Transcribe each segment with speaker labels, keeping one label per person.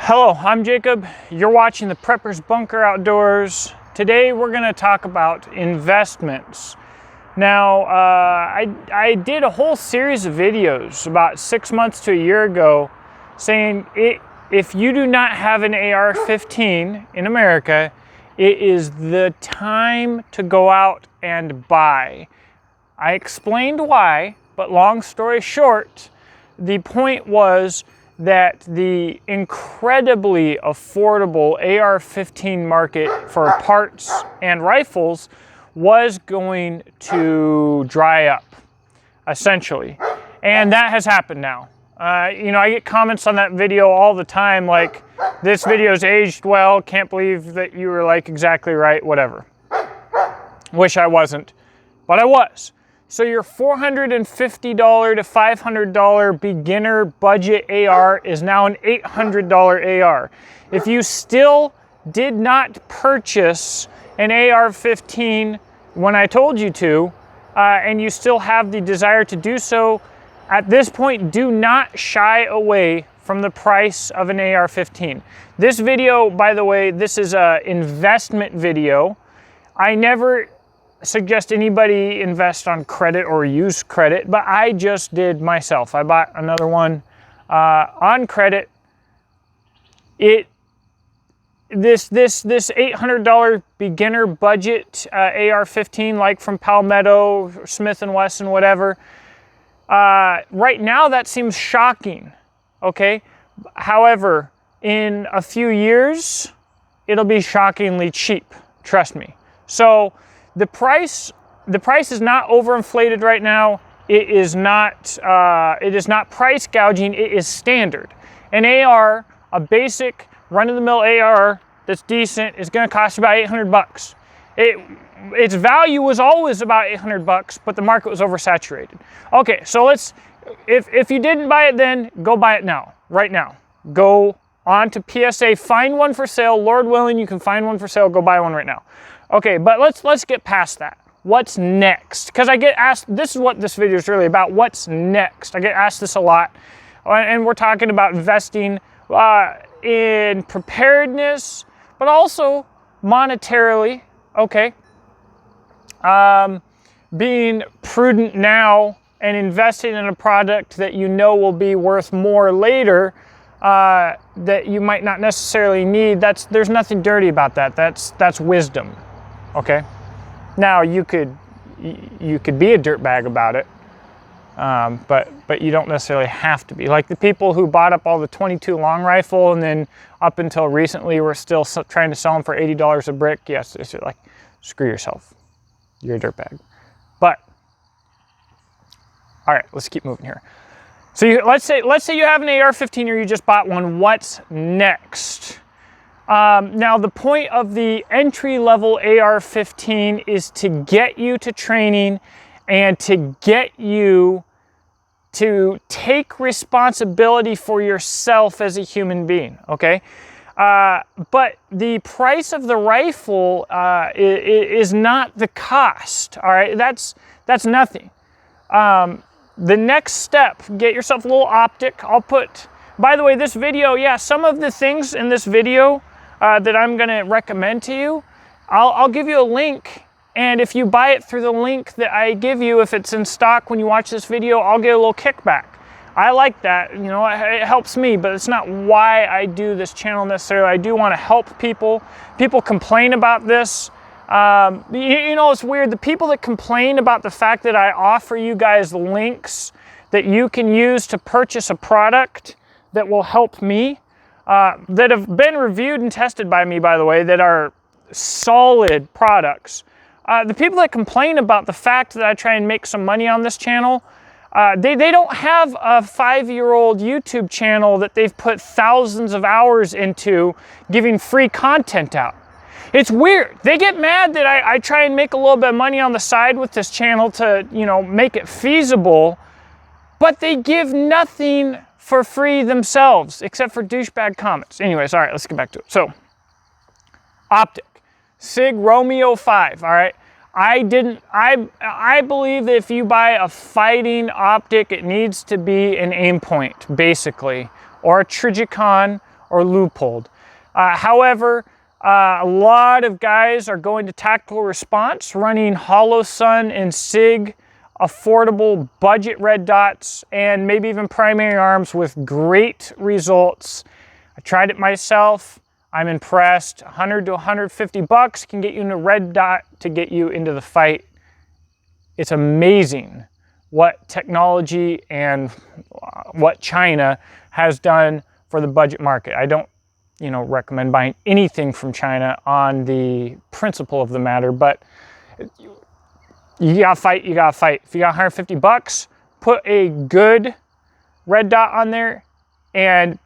Speaker 1: Hello, I'm Jacob. You're watching the Prepper's Bunker Outdoors. Today we're going to talk about investments. Now, I did a whole series of videos about 6 months to a year ago saying if you do not have an AR-15 in America, it is the time to go out and buy. I explained why, but long story short, the point was that the incredibly affordable AR-15 market for parts and rifles was going to dry up, essentially. And that has happened now. You know, I get comments on that video all the time like, this video's aged well, can't believe that you were like exactly right, whatever. Wish I wasn't, but I was. So your $450 to $500 beginner budget AR is now an $800 AR. If you still did not purchase an AR-15 when I told you to, and you still have the desire to do so, at this point, do not shy away from the price of an AR-15. This video, by the way, this is an investment video. I never suggest anybody invest on credit or use credit, but I just did myself. I bought another one on credit. This $800 beginner budget AR-15, like from Palmetto, Smith & Wesson, whatever. Right now that seems shocking, okay? However, in a few years, it'll be shockingly cheap, trust me. So the price is not overinflated right now. It is not price gouging. It is standard. An AR, a basic run-of-the-mill AR that's decent, is going to cost about 800 bucks. Its value was always about 800 bucks, but the market was oversaturated. Okay, so if you didn't buy it then, go buy it now, right now. Go on to PSA, find one for sale. Lord willing, you can find one for sale. Go buy one right now. Okay, but let's get past that. What's next? Because I get asked, this is what this video is really about, what's next? I get asked this a lot, and we're talking about investing in preparedness, but also monetarily, okay? Being prudent now and investing in a product that you know will be worth more later, that you might not necessarily need. There's nothing dirty about that. That's wisdom. Okay, now you could be a dirtbag about it, but you don't necessarily have to be. Like the people who bought up all the 22 long rifle and then up until recently were still trying to sell them for $80 a brick. Yes, it's like, screw yourself. You're a dirtbag. But all right, let's keep moving here. So let's say you have an AR-15 or you just bought one. What's next? Now, the point of the entry-level AR-15 is to get you to training and to get you to take responsibility for yourself as a human being, okay? But the price of the rifle is not the cost, all right? That's nothing. The next step, get yourself a little optic. By the way, this video, yeah, some of the things in this video that I'm going to recommend to you, I'll give you a link, and if you buy it through the link that I give you, if it's in stock when you watch this video, I'll get a little kickback. I like that, you know, it helps me, but it's not why I do this channel necessarily. I do want to help people. People complain about this. You know, it's weird. The people that complain about the fact that I offer you guys links that you can use to purchase a product that will help me, that have been reviewed and tested by me, by the way, that are solid products. The people that complain about the fact that I try and make some money on this channel, they don't have a 5-year-old YouTube channel that they've put thousands of hours into giving free content out. It's weird. They get mad that I try and make a little bit of money on the side with this channel to, you know, make it feasible, but they give nothing for free themselves, except for douchebag comments. Anyways, all right, let's get back to it. So, optic, Sig Romeo 5, all right? I believe that if you buy a fighting optic, it needs to be an aim point, basically, or a Trigicon, or Leupold. However, a lot of guys are going to tactical response, running Holosun and SIG, affordable budget red dots, and maybe even primary arms with great results. I tried it myself. I'm impressed. 100 to 150 bucks can get you in a red dot to get you into the fight. It's amazing what technology and what China has done for the budget market. I don't, recommend buying anything from China on the principle of the matter, but you gotta fight, you gotta fight. If you got 150 bucks, put a good red dot on there. And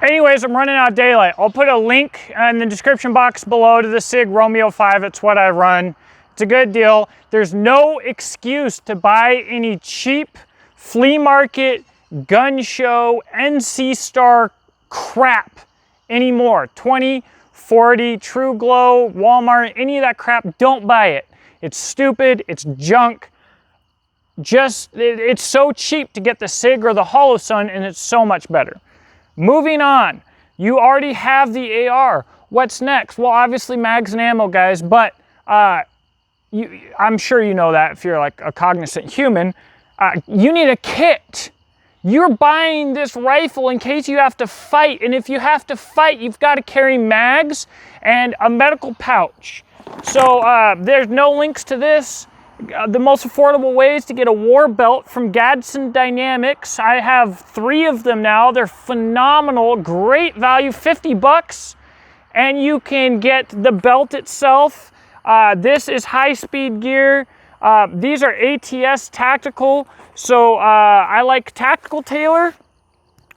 Speaker 1: anyways, I'm running out of daylight. I'll put a link in the description box below to the SIG Romeo 5. It's what I run. It's a good deal. There's no excuse to buy any cheap flea market, gun show, NC Star crap anymore. 20, 40, True Glow, Walmart, any of that crap, don't buy it. It's stupid, it's junk. It's so cheap to get the SIG or the Holosun, and it's so much better. Moving on, you already have the AR. What's next? Well, obviously mags and ammo, guys, but I'm sure you know that if you're like a cognizant human. You need a kit. You're buying this rifle in case you have to fight, and if you have to fight, you've got to carry mags and a medical pouch. So there's no links to this. The most affordable ways to get a war belt from Gadsden Dynamics. I have 3 of them now. They're phenomenal, great value, 50 bucks, and you can get the belt itself. This is high-speed gear. These are ATS Tactical. So I like Tactical Tailor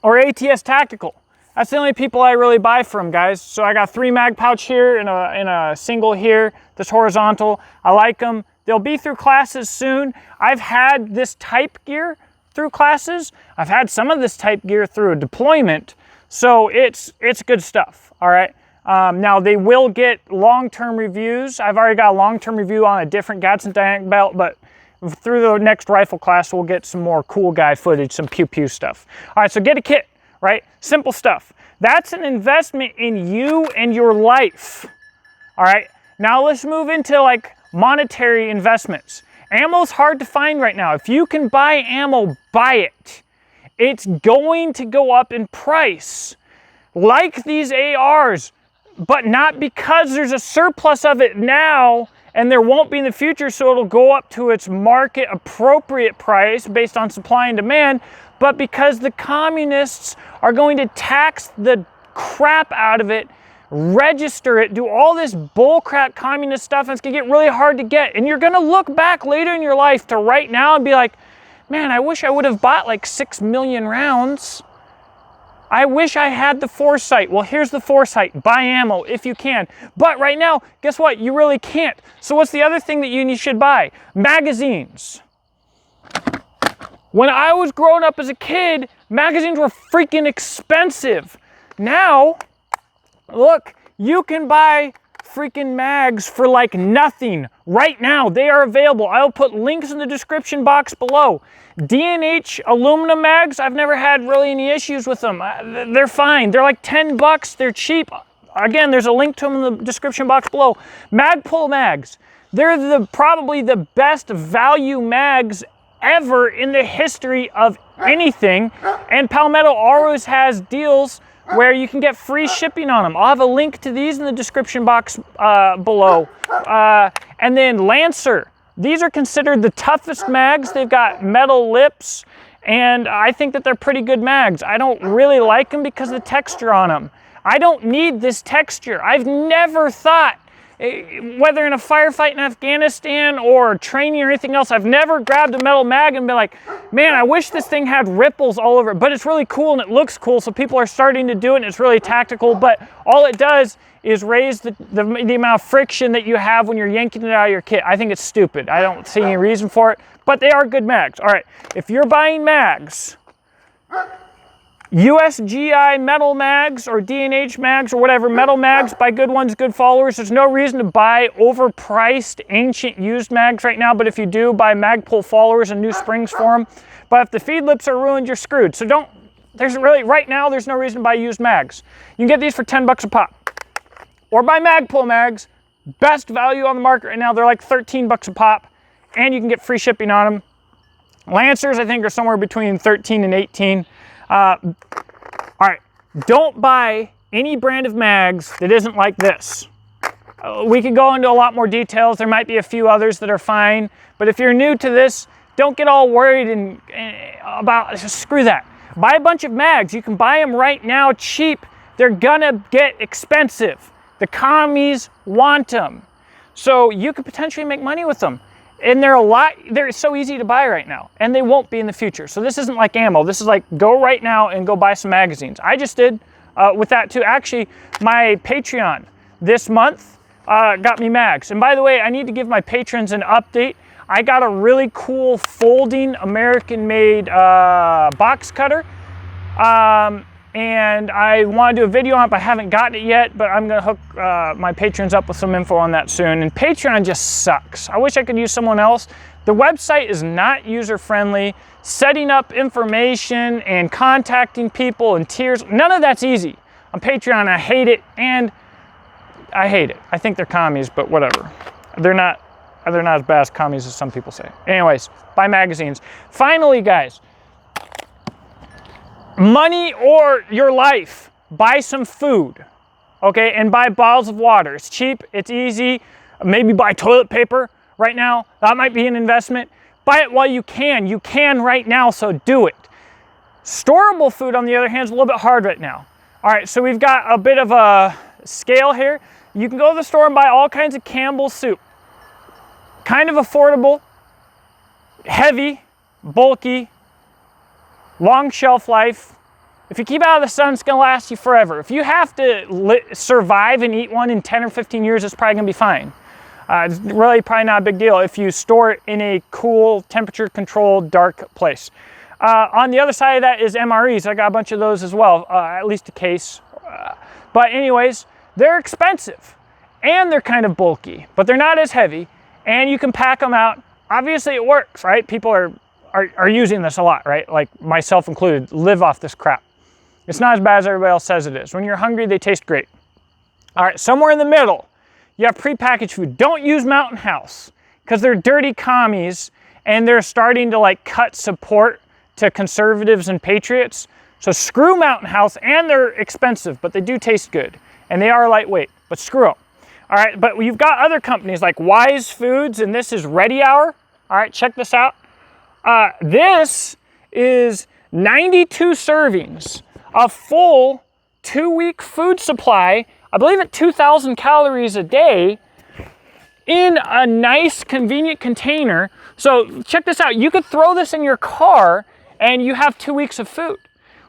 Speaker 1: or ATS Tactical. That's the only people I really buy from, guys. So I got 3 mag pouch here and a single here, this horizontal. I like them. They'll be through classes soon. I've had this type gear through classes. I've had some of this type gear through a deployment. So it's good stuff, all right? Now they will get long-term reviews. I've already got a long-term review on a different Gadsden Dynamic belt, but through the next rifle class, we'll get some more cool guy footage, some pew-pew stuff. All right, so get a kit, right? Simple stuff. That's an investment in you and your life, all right? Now let's move into like monetary investments. Ammo's hard to find right now. If you can buy ammo, buy it. It's going to go up in price. Like these ARs, but not because there's a surplus of it now and there won't be in the future, so it'll go up to its market appropriate price based on supply and demand, but because the communists are going to tax the crap out of it, register it, do all this bullcrap communist stuff, and it's gonna get really hard to get. And you're gonna look back later in your life to right now and be like, man, I wish I would have bought like 6 million rounds. I wish I had the foresight. Well, here's the foresight. Buy ammo if you can. But right now, guess what? You really can't. So what's the other thing that you should buy? Magazines. When I was growing up as a kid, magazines were freaking expensive. Now, look, you can buy freaking mags for like nothing right now. They are available. I'll put links in the description box below. D&H aluminum mags, I've never had really any issues with them. They're fine. They're like 10 bucks. They're cheap. Again, there's a link to them in the description box below. Magpul mags. They're probably the best value mags ever in the history of anything. And Palmetto always has deals where you can get free shipping on them. I'll have a link to these in the description box below. And then Lancer. These are considered the toughest mags. They've got metal lips, and I think that they're pretty good mags. I don't really like them because of the texture on them. I don't need this texture. I've never thought, whether in a firefight in Afghanistan or training or anything else, I've never grabbed a metal mag and been like, man, I wish this thing had ripples all over it. But it's really cool and it looks cool, so people are starting to do it, and it's really tactical. But all it does is raise the amount of friction that you have when you're yanking it out of your kit. I think it's stupid. I don't see any reason for it, but they are good mags. All right, if you're buying mags, USGI metal mags or D&H mags or whatever, metal mags, buy good ones, good followers. There's no reason to buy overpriced, ancient used mags right now, but if you do, buy Magpul followers and new springs for them. But if the feed lips are ruined, you're screwed. So don't there's really, right now, there's no reason to buy used mags. You can get these for 10 bucks a pop. Or buy Magpul mags, best value on the market right now. They're like 13 bucks a pop, and you can get free shipping on them. Lancers, I think, are somewhere between 13 and 18. All right, don't buy any brand of mags that isn't like this. We could go into a lot more details. There might be a few others that are fine, but if you're new to this, don't get all worried and about, screw that. Buy a bunch of mags. You can buy them right now cheap. They're gonna get expensive. The commies want them. So you could potentially make money with them. And they're so easy to buy right now, and they won't be in the future. So this isn't like ammo. This is like, go right now and go buy some magazines. I just did with that too. Actually, my Patreon this month got me mags. And by the way, I need to give my patrons an update. I got a really cool folding American-made box cutter. And I want to do a video on it, but I haven't gotten it yet, but I'm gonna hook my patrons up with some info on that soon. And Patreon just sucks. I wish I could use someone else. The website is not user-friendly. Setting up information and contacting people and tiers, none of that's easy. On Patreon, I hate it, and I hate it. I think they're commies, but whatever. They're not as bad as commies as some people say. Anyways, buy magazines. Finally, guys, money or your life, buy some food, okay, and buy bottles of water. It's cheap, it's easy. Maybe buy toilet paper right now. That might be an investment. Buy it while you can. You can right now, so do it. Storable food, on the other hand, is a little bit hard right now. All right, so we've got a bit of a scale here. You can go to the store and buy all kinds of Campbell's soup. Kind of affordable, heavy, bulky, long shelf life. If you keep it out of the sun, it's gonna last you forever. If you have to survive and eat one in 10 or 15 years, it's probably gonna be fine. It's really probably not a big deal if you store it in a cool, temperature-controlled, dark place. On the other side of that is MREs. I got a bunch of those as well, at least a case. But anyways, they're expensive and they're kind of bulky, but they're not as heavy, and you can pack them out. Obviously it works, right? People are using this a lot, right? Like myself included, live off this crap. It's not as bad as everybody else says it is. When you're hungry, they taste great. All right, somewhere in the middle, you have prepackaged food. Don't use Mountain House because they're dirty commies and they're starting to like cut support to conservatives and patriots. So screw Mountain House, and they're expensive, but they do taste good and they are lightweight, but screw them. All right, but you've got other companies like Wise Foods, and this is Ready Hour. All right, check this out. This is 92 servings, a full 2-week food supply, I believe at 2,000 calories a day, in a nice convenient container. So check this out. You could throw this in your car and you have 2 weeks of food.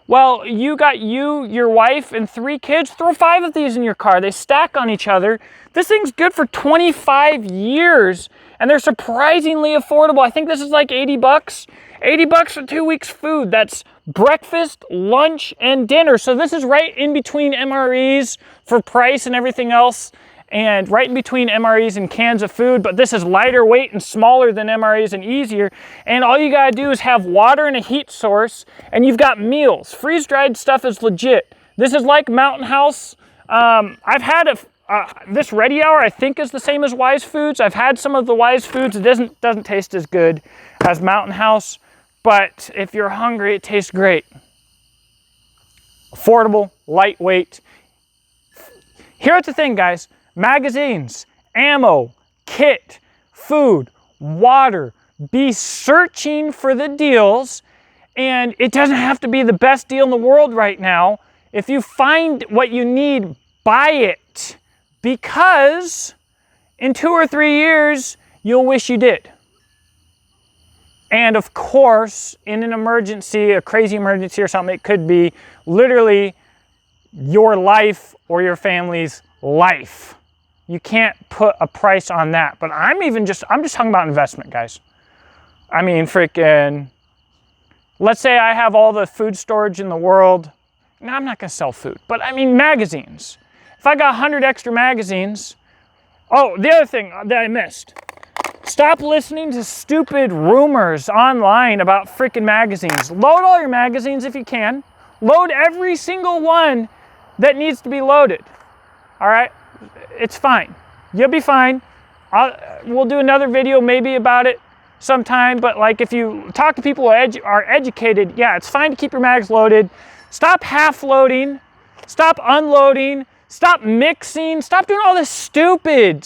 Speaker 1: Well, you got your wife, and 3 kids, throw 5 of these in your car. They stack on each other. This thing's good for 25 years, and they're surprisingly affordable. I think this is like 80 bucks. 80 bucks for 2 weeks food. That's breakfast, lunch, and dinner. So this is right in between MREs for price and everything else, and right in between MREs and cans of food, but this is lighter weight and smaller than MREs and easier. And all you gotta do is have water and a heat source, and you've got meals. Freeze-dried stuff is legit. This is like Mountain House. I've had this Ready Hour, I think, is the same as Wise Foods. I've had some of the Wise Foods. It doesn't taste as good as Mountain House, but if you're hungry, it tastes great. Affordable, lightweight. Here's the thing, guys. Magazines, ammo, kit, food, water. Be searching for the deals, and it doesn't have to be the best deal in the world right now. If you find what you need, buy it, because in 2 or 3 years, you'll wish you did. And of course, in an emergency, a crazy emergency or something, it could be literally your life or your family's life. You can't put a price on that. But I'm just talking about investment, guys. I mean, freaking, let's say I have all the food storage in the world. Now, I'm not gonna sell food, but I mean magazines. If I got 100 extra magazines. Oh, the other thing that I missed. Stop listening to stupid rumors online about freaking magazines. Load all your magazines if you can. Load every single one that needs to be loaded. All right? It's fine. You'll be fine. We'll do another video maybe about it sometime, but like if you talk to people who are educated, yeah, it's fine to keep your mags loaded. Stop half loading. Stop unloading. Stop mixing. Stop doing all this stupid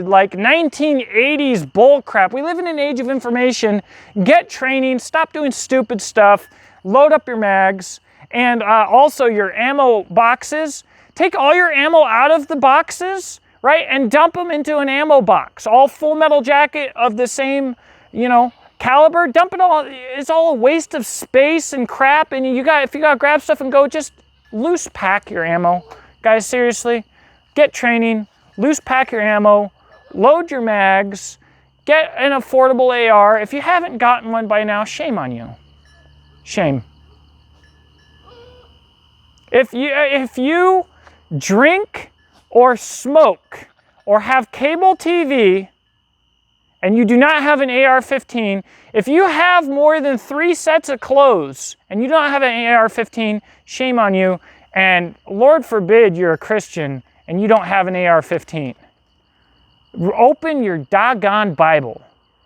Speaker 1: like 1980s bull crap. We live in an age of information. Get training. Stop doing stupid stuff. Load up your mags. And also your ammo boxes. Take all your ammo out of the boxes, right? And dump them into an ammo box. All full metal jacket of the same, you know, caliber. Dump it all. It's all a waste of space and crap. And if you got to grab stuff and go, just loose pack your ammo. Guys, seriously, get training, loose pack your ammo, load your mags, get an affordable AR. If you haven't gotten one by now, shame on you. Shame. If you drink or smoke or have cable TV and you do not have an AR-15, if you have more than 3 sets of clothes and you don't have an AR-15, shame on you. And Lord forbid you're a Christian and you don't have an AR-15. Open your doggone Bible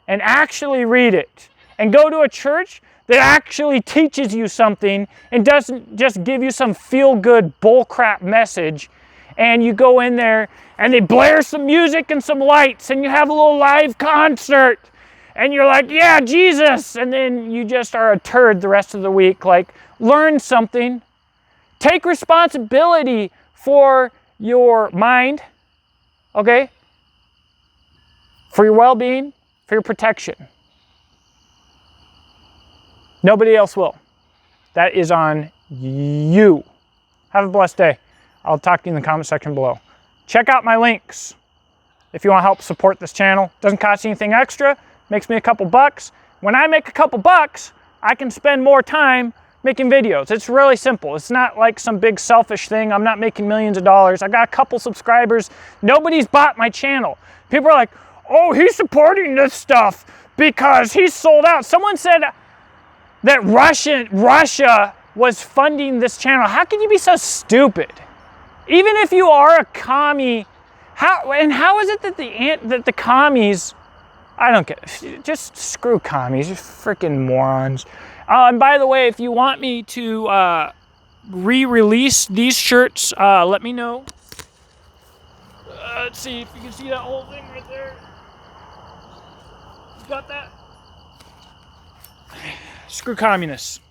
Speaker 1: and actually read it. And go to a church that actually teaches you something and doesn't just give you some feel-good bullcrap message. And you go in there and they blare some music and some lights and you have a little live concert. And you're like, yeah, Jesus. And then you just are a turd the rest of the week. Like, learn something. Take responsibility for your mind, okay? For your well-being, for your protection. Nobody else will. That is on you. Have a blessed day. I'll talk to you in the comment section below. Check out my links if you want to help support this channel. Doesn't cost you anything extra. Makes me a couple bucks. When I make a couple bucks, I can spend more time making videos. It's really simple. It's not like some big selfish thing. I'm not making millions of dollars. I got a couple subscribers. Nobody's bought my channel. People are like, oh, he's supporting this stuff because he's sold out. Someone said that Russia was funding this channel. How can you be so stupid? Even if you are a commie, how is it that the commies, I don't get it. Just screw commies, you're freaking morons. And by the way, if you want me to re-release these shirts, let me know. Let's see if you can see that whole thing right there. You got that? Screw communists.